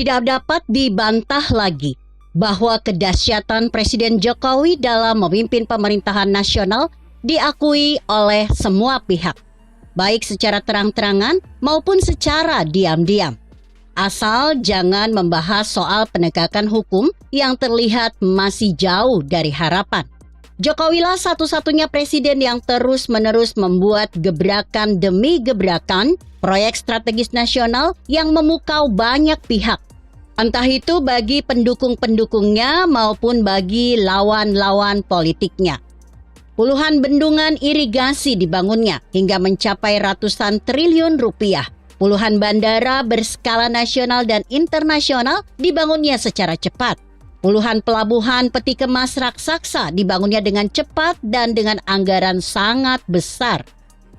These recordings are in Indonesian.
Tidak dapat dibantah lagi bahwa kedahsyatan Presiden Jokowi dalam memimpin pemerintahan nasional diakui oleh semua pihak, baik secara terang-terangan maupun secara diam-diam. Asal jangan membahas soal penegakan hukum yang terlihat masih jauh dari harapan. Jokowilah satu-satunya presiden yang terus-menerus membuat gebrakan demi gebrakan proyek strategis nasional yang memukau banyak pihak. Entah itu bagi pendukung-pendukungnya maupun bagi lawan-lawan politiknya. Puluhan bendungan irigasi dibangunnya hingga mencapai ratusan triliun rupiah. Puluhan bandara berskala nasional dan internasional dibangunnya secara cepat. Puluhan pelabuhan peti kemas raksasa dibangunnya dengan cepat dan dengan anggaran sangat besar.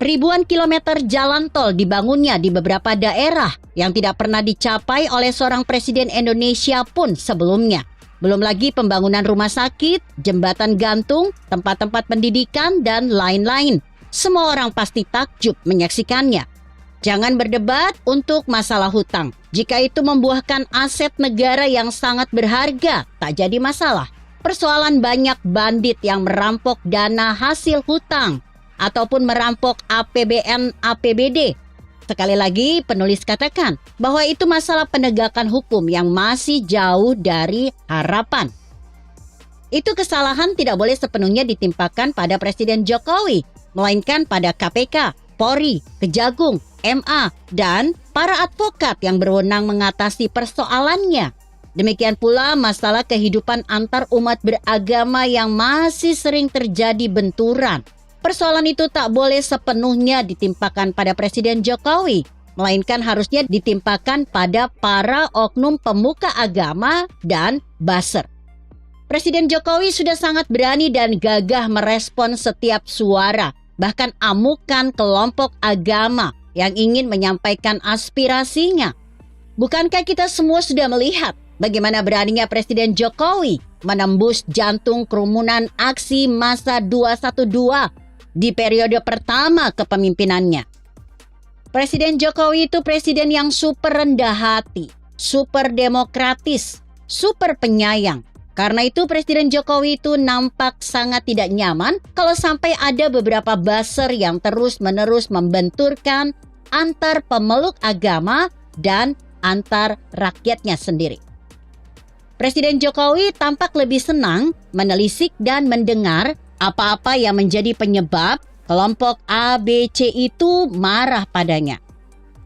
Ribuan kilometer jalan tol dibangunnya di beberapa daerah yang tidak pernah dicapai oleh seorang presiden Indonesia pun sebelumnya. Belum lagi pembangunan rumah sakit, jembatan gantung, tempat-tempat pendidikan, dan lain-lain. Semua orang pasti takjub menyaksikannya. Jangan berdebat untuk masalah hutang. Jika itu membuahkan aset negara yang sangat berharga, tak jadi masalah. Persoalan banyak bandit yang merampok dana hasil hutang ataupun merampok APBN APBD. Sekali lagi penulis katakan bahwa itu masalah penegakan hukum yang masih jauh dari harapan. Itu kesalahan tidak boleh sepenuhnya ditimpakan pada Presiden Jokowi, melainkan pada KPK, Polri, Kejagung, MA, dan para advokat yang berwenang mengatasi persoalannya. Demikian pula masalah kehidupan antar umat beragama yang masih sering terjadi benturan. Persoalan itu tak boleh sepenuhnya ditimpakan pada Presiden Jokowi, melainkan harusnya ditimpakan pada para oknum pemuka agama dan buzzer. Presiden Jokowi sudah sangat berani dan gagah merespon setiap suara, bahkan amukan kelompok agama yang ingin menyampaikan aspirasinya. Bukankah kita semua sudah melihat bagaimana beraninya Presiden Jokowi menembus jantung kerumunan aksi massa 212 di periode pertama kepemimpinannya? Presiden Jokowi itu presiden yang super rendah hati, super demokratis, super penyayang. Karena itu Presiden Jokowi itu nampak sangat tidak nyaman kalau sampai ada beberapa buzzer yang terus-menerus membenturkan antar pemeluk agama dan antar rakyatnya sendiri. Presiden Jokowi tampak lebih senang menelisik dan mendengar apa-apa yang menjadi penyebab kelompok A, B, C itu marah padanya,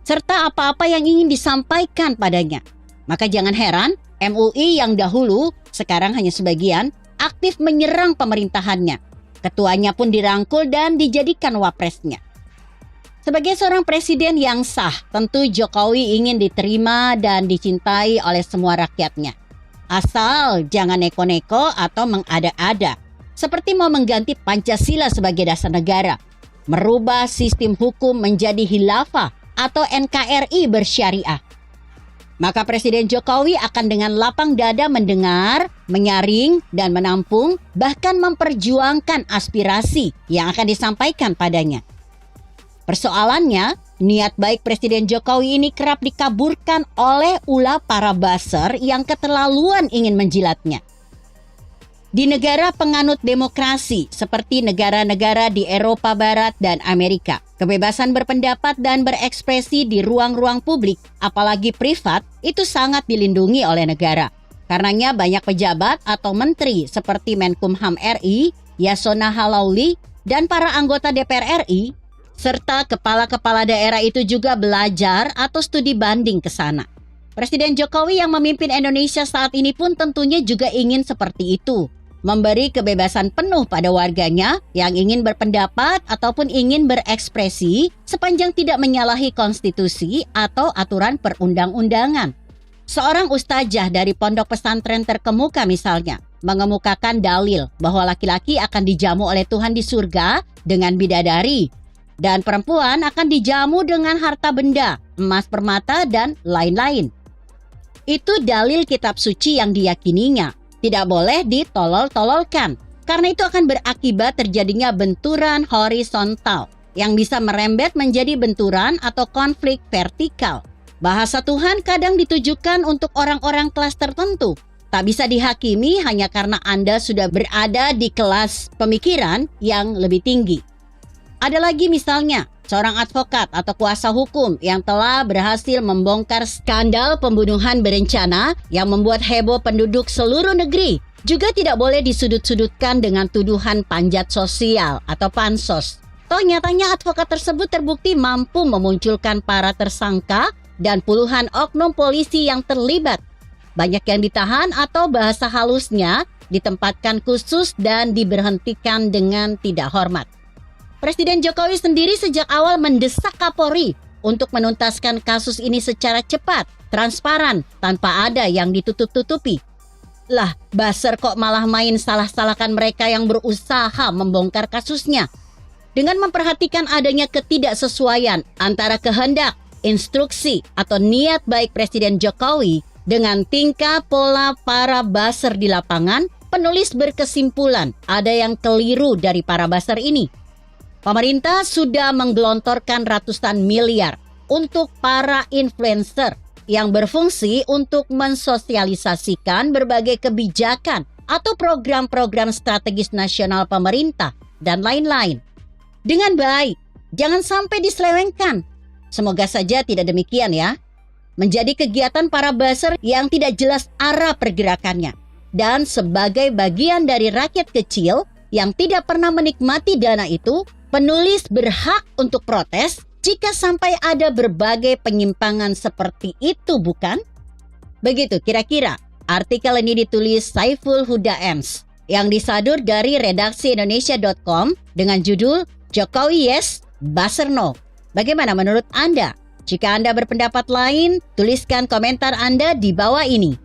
serta apa-apa yang ingin disampaikan padanya. Maka jangan heran MUI yang dahulu, sekarang hanya sebagian, aktif menyerang pemerintahannya. Ketuanya pun dirangkul dan dijadikan wapresnya. Sebagai seorang presiden yang sah, tentu Jokowi ingin diterima dan dicintai oleh semua rakyatnya. Asal jangan neko-neko atau mengada-ada. Seperti mau mengganti Pancasila sebagai dasar negara, merubah sistem hukum menjadi khilafah atau NKRI bersyariah. Maka Presiden Jokowi akan dengan lapang dada mendengar, menyaring, dan menampung, bahkan memperjuangkan aspirasi yang akan disampaikan padanya. Persoalannya, niat baik Presiden Jokowi ini kerap dikaburkan oleh ulah para buzzer yang keterlaluan ingin menjilatnya. Di negara penganut demokrasi seperti negara-negara di Eropa Barat dan Amerika, kebebasan berpendapat dan berekspresi di ruang-ruang publik, apalagi privat, itu sangat dilindungi oleh negara. Karenanya banyak pejabat atau menteri seperti Menkumham RI, Yasona Halauli, dan para anggota DPR RI, serta kepala-kepala daerah itu juga belajar atau studi banding ke sana. Presiden Jokowi yang memimpin Indonesia saat ini pun tentunya juga ingin seperti itu. Memberi kebebasan penuh pada warganya yang ingin berpendapat ataupun ingin berekspresi sepanjang tidak menyalahi konstitusi atau aturan perundang-undangan. Seorang ustazah dari pondok pesantren terkemuka misalnya mengemukakan dalil bahwa laki-laki akan dijamu oleh Tuhan di surga dengan bidadari dan perempuan akan dijamu dengan harta benda, emas permata dan lain-lain. Itu dalil kitab suci yang diyakininya. Tidak boleh ditolol-tololkan, karena itu akan berakibat terjadinya benturan horizontal yang bisa merembet menjadi benturan atau konflik vertikal. Bahasa Tuhan kadang ditujukan untuk orang-orang kelas tertentu. Tak bisa dihakimi hanya karena Anda sudah berada di kelas pemikiran yang lebih tinggi. Ada lagi misalnya, seorang advokat atau kuasa hukum yang telah berhasil membongkar skandal pembunuhan berencana yang membuat heboh penduduk seluruh negeri, juga tidak boleh disudut-sudutkan dengan tuduhan panjat sosial atau pansos. Toh nyatanya advokat tersebut terbukti mampu memunculkan para tersangka dan puluhan oknum polisi yang terlibat. Banyak yang ditahan atau bahasa halusnya ditempatkan khusus dan diberhentikan dengan tidak hormat. Presiden Jokowi sendiri sejak awal mendesak Kapolri untuk menuntaskan kasus ini secara cepat, transparan, tanpa ada yang ditutup-tutupi. Lah, Buzzer kok malah main salah-salahkan mereka yang berusaha membongkar kasusnya. Dengan memperhatikan adanya ketidaksesuaian antara kehendak, instruksi, atau niat baik Presiden Jokowi dengan tingkah pola para buzzer di lapangan, penulis berkesimpulan ada yang keliru dari para buzzer ini. Pemerintah sudah menggelontorkan ratusan miliar untuk para influencer yang berfungsi untuk mensosialisasikan berbagai kebijakan atau program-program strategis nasional pemerintah dan lain-lain. Dengan baik, jangan sampai diselewengkan. Semoga saja tidak demikian ya. Menjadi kegiatan para buzzer yang tidak jelas arah pergerakannya. Dan sebagai bagian dari rakyat kecil yang tidak pernah menikmati dana itu, penulis berhak untuk protes jika sampai ada berbagai penyimpangan seperti itu, bukan? Begitu kira-kira artikel ini ditulis Saiful Huda Ems yang disadur dari redaksi Indonesia.com dengan judul Jokowi Yes, Buzzer No. Bagaimana menurut Anda? Jika Anda berpendapat lain, tuliskan komentar Anda di bawah ini.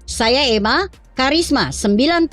Saya Emma, Karisma 90.